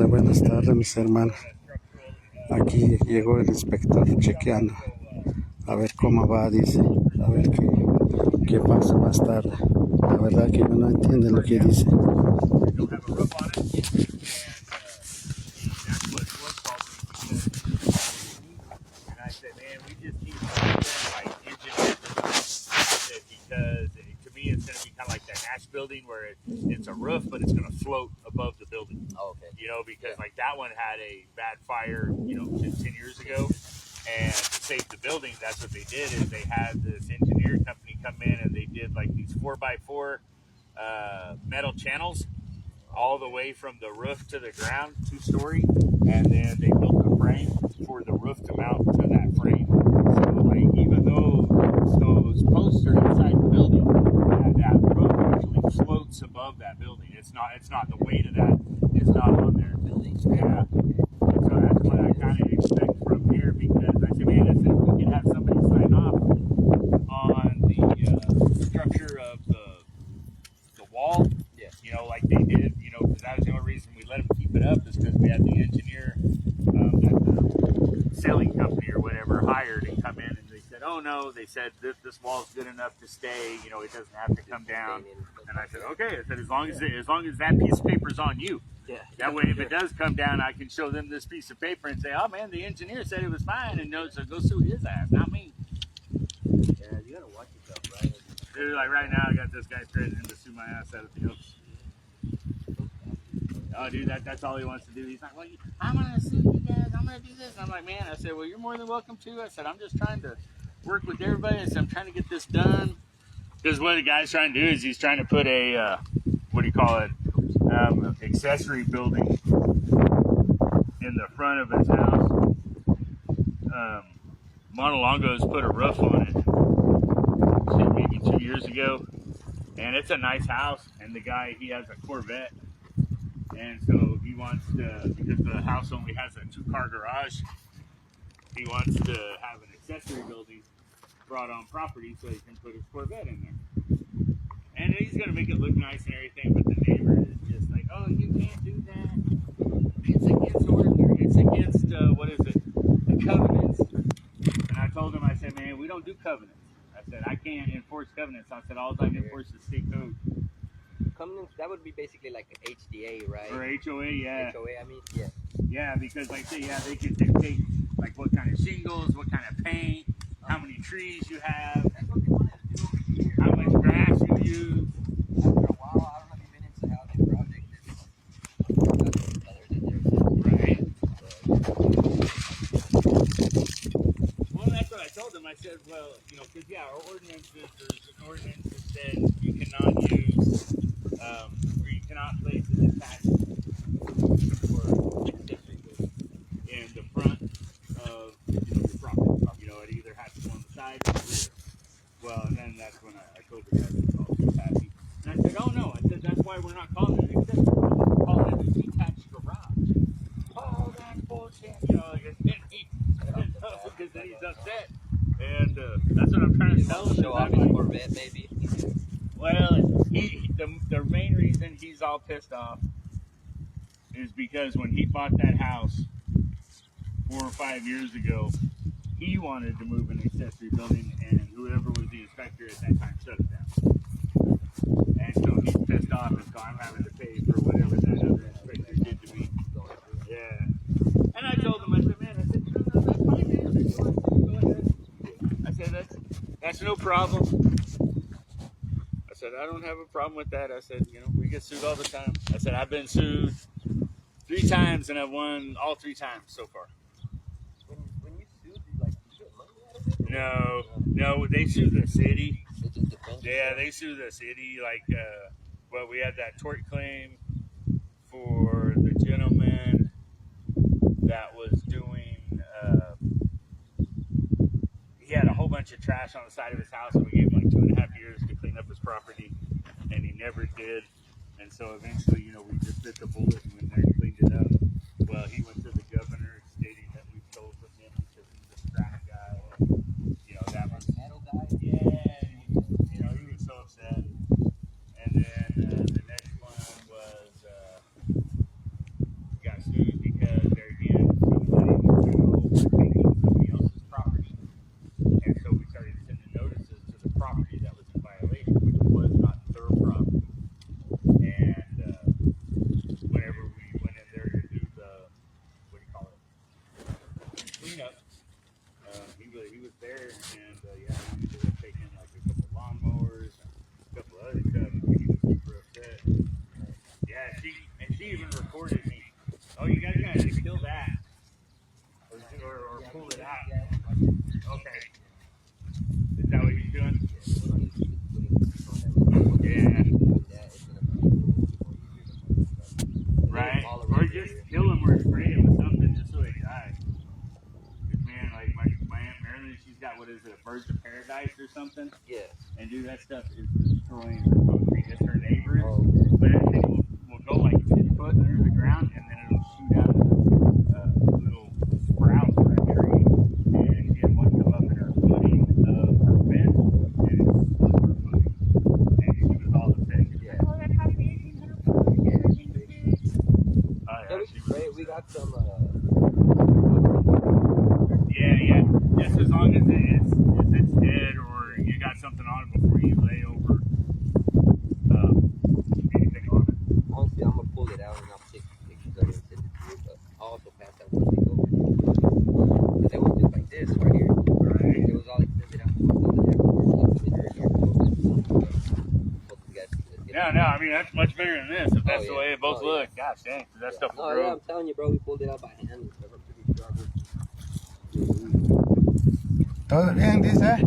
buenas tardes mis hermanos. Aquí llegó el inspector chequeando. A ver cómo va, dice. A ver qué pasa más tarde. La verdad que uno no entiende lo que dice. Building where it's a roof, but it's going to float above the building. Oh, okay. You know, because like that one had a bad fire, 10 years ago, and to save the building, that's what they did is they had this engineer company come in and they did like these 4x4 metal channels all the way from the roof to the ground, 2-story, and then they built a frame for the roof to mount to that frame. So like even though those posts are inside the building, that roof actually floats above that building. It's not the weight of that is not on there. Yeah. So that's what I kind of expect from here because I said, man, if we could have somebody sign off on the structure of the wall, like they did, because that was the only reason we let them keep it up is because we had the engineer that the selling company or whatever hired and come in and they said, oh no, they said this wall's good enough to stay, it doesn't have to come down. And I said, okay. I said, as long as that piece of paper's on you. Yeah. That way, if it does come down, I can show them this piece of paper and say, oh man, the engineer said it was fine, and so go sue his ass, not me. Yeah, you gotta watch yourself, right? Dude, like right now, I got this guy threatening to sue my ass out of the Oaks. Oh, dude, that's all he wants to do. He's like, well, I'm going to sue you guys. I'm going to do this. And I'm like, man, I said, well, you're more than welcome to. I said, I'm just trying to work with everybody. I said, I'm trying to get this done. Because what the guy's trying to do is he's trying to put a, accessory building in the front of his house. Montelongo's put a roof on it maybe 2 years ago. And it's a nice house. And the guy, he has a Corvette. And so he wants to, because the house only has a 2-car garage, he wants to have an accessory building brought on property so he can put his Corvette in there. And he's going to make it look nice and everything, but the neighbor is just like, oh, you can't do that. It's against order. It's against, the covenants. And I told him, I said, man, we don't do covenants. I said, I can't enforce covenants. I said, all I can enforce is state code. Covenants, that would be basically like an HDA, right? Or HOA, yeah. HOA, I mean, yeah. Yeah, because like say, they can dictate like what kind of shingles, what kind of paint, how many trees you have, how much grass you use. After a while, I don't know if you've been into how they project this. Right. Well, that's what I told them. I said, well, because our ordinances, there's an ordinance that says you cannot use, or you cannot place an attached or in the front of your property. It either has to go on the side or the rear. Well, and then that's when I told the guy to call it happy. And I said, oh no, I said that's why we're not calling it an accessory. We're calling it a detached garage. Oh, that's bullshit. Because then he's upset. And that's what I'm trying to tell him. Show off his Corvette, maybe. Well, the main reason he's all pissed off is because when he bought that house 4 or 5 years ago, he wanted to move an accessory building, and whoever was the inspector at that time shut it down. And so he's pissed off, and so I'm having to pay for whatever that other inspector did to me. Yeah. And I told him, I said, man, no, that's fine, man. Go ahead. I said, that's no problem. I said, I don't have a problem with that. I said, we get sued all the time. I said, I've been sued 3 times, and I've won all 3 times so far. When you sued, did you get money out of it? No, they sued the city. They just defended they sued the city. We had that tort claim for the gentleman that was doing, he had a whole bunch of trash on the side of his house, and we gave him 2.5 years to clean up his property, and he never did. And so eventually, we just bit the bullet and went there and cleaned it up. Well, he went to the governor stating that we stole from him because he's a scrap guy. And, that was metal guy. Yeah, he was so upset. And then the next one was She even recorded me. Oh, you guys gotta kill that. Or pull it out. Okay. Is that what you're doing? Yeah. Right. Or just kill them or spray them with something just so they die. Cause man, like my Aunt Marilyn, she's got what is it, a Birds of Paradise or something? Yeah. And dude, that stuff is destroying just her neighbors. But everything will go like 10 foot under the ground and then it'll shoot out little sprouts from a tree. And she had one come up in her footing of her fence and it's split her footing. And she was all upset. Yeah. Oh, that had 1,800 pounds. We got some. Yeah. Just as long as it's dead or you got something on it before you lay over anything on it. Honestly, I'm gonna pull it out and I'll take pictures of it and send it to you. But I'll also pass that one thing over. Because it was just like this right here. Right. It was all extended out. No, I mean that's much bigger than this. If that's the way it both look, gosh dang, that stuff will grow. Yeah, I'm telling you, bro, we pulled it out by hand. ¿Todo bien, dice?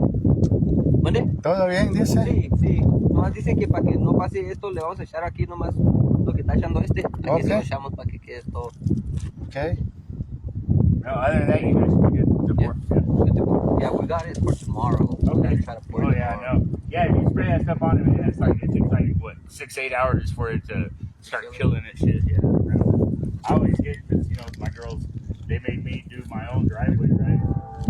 ¿Mande? ¿Todo bien, dice? Sí. Nomás dice que para que no pase esto, le vamos a echar aquí nomás lo que está echando este. Aquí se lo echamos para que quede todo. Okay. No, other than that, you guys should get to work. Yeah, we got it for tomorrow. Okay. Try to pour Oh it yeah, tomorrow. no. Yeah, if you spray that stuff on it, man, it takes like what 6-8 hours for it to start killing it. Shit. Yeah. I always get because my girls they made me do my own driveway, right?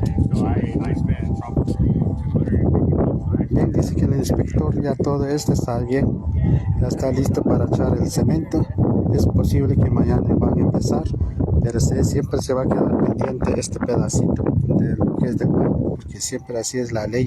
And so I spent probably $250. Bien, dice que el inspector ya todo esto está bien, ya está listo para echar el cemento. Es posible que mañana van a empezar, pero siempre se va a quedar pendiente este pedacito de lo que es de Guaymo, porque siempre así es la ley.